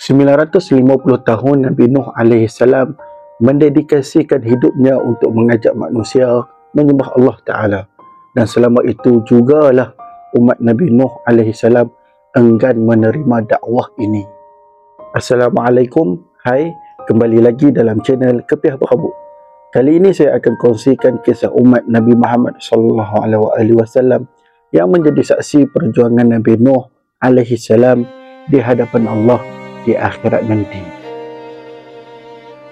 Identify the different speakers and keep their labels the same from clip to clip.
Speaker 1: 950 tahun Nabi Nuh alaihi salam mendedikasikan hidupnya untuk mengajak manusia menyembah Allah Ta'ala. Dan selama itu jugalah umat Nabi Nuh alaihi salam enggan menerima dakwah ini. Assalamualaikum, hai, kembali lagi dalam channel Kepiah Berhabuk. Kali ini saya akan kongsikan kisah umat Nabi Muhammad SAW yang menjadi saksi perjuangan Nabi Nuh alaihi salam di hadapan Allah di akhirat nanti.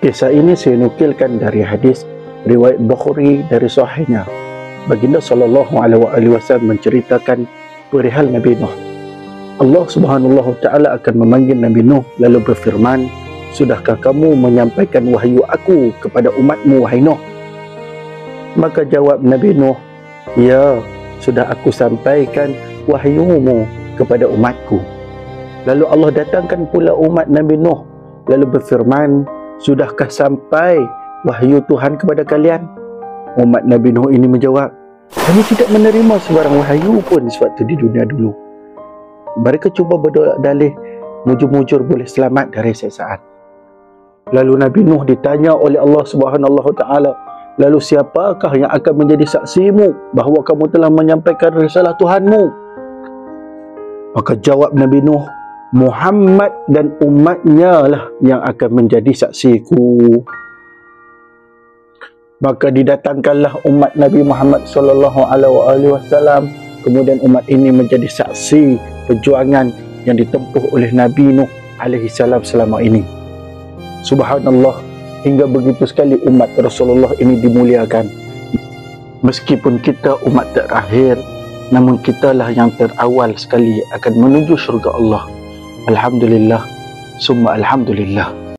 Speaker 1: Kisah ini saya nukilkan dari hadis riwayat Bukhari dari sahihnya. Baginda sallallahu alaihi wasallam menceritakan perihal Nabi Nuh. Allah Subhanahu Ta'ala akan memanggil Nabi Nuh lalu berfirman, "Sudahkah kamu menyampaikan wahyu aku kepada umatmu, wahai Nuh?" Maka jawab Nabi Nuh, "Ya, sudah aku sampaikan wahyumu kepada umatku." Lalu Allah datangkan pula umat Nabi Nuh lalu berfirman, "Sudahkah sampai wahyu Tuhan kepada kalian?" Umat Nabi Nuh ini menjawab, "Kami tidak menerima sebarang wahyu pun sewaktu di dunia dulu." Mereka cuba berdalih mujur-mujur boleh selamat dari siksaan. Lalu Nabi Nuh ditanya oleh Allah Subhanahu Ta'ala, "Lalu siapakah yang akan menjadi saksimu bahawa kamu telah menyampaikan risalah Tuhanmu?" Maka jawab Nabi Nuh, "Muhammad dan umatnya lah yang akan menjadi saksiku." Maka didatangkanlah umat Nabi Muhammad SAW. Kemudian umat ini menjadi saksi perjuangan yang ditempuh oleh Nabi Nuh alaihi salam selama ini. Subhanallah, hingga begitu sekali umat Rasulullah ini dimuliakan. Meskipun kita umat terakhir, namun kitalah yang terawal sekali akan menuju syurga Allah. Alhamdulillah, summa alhamdulillah.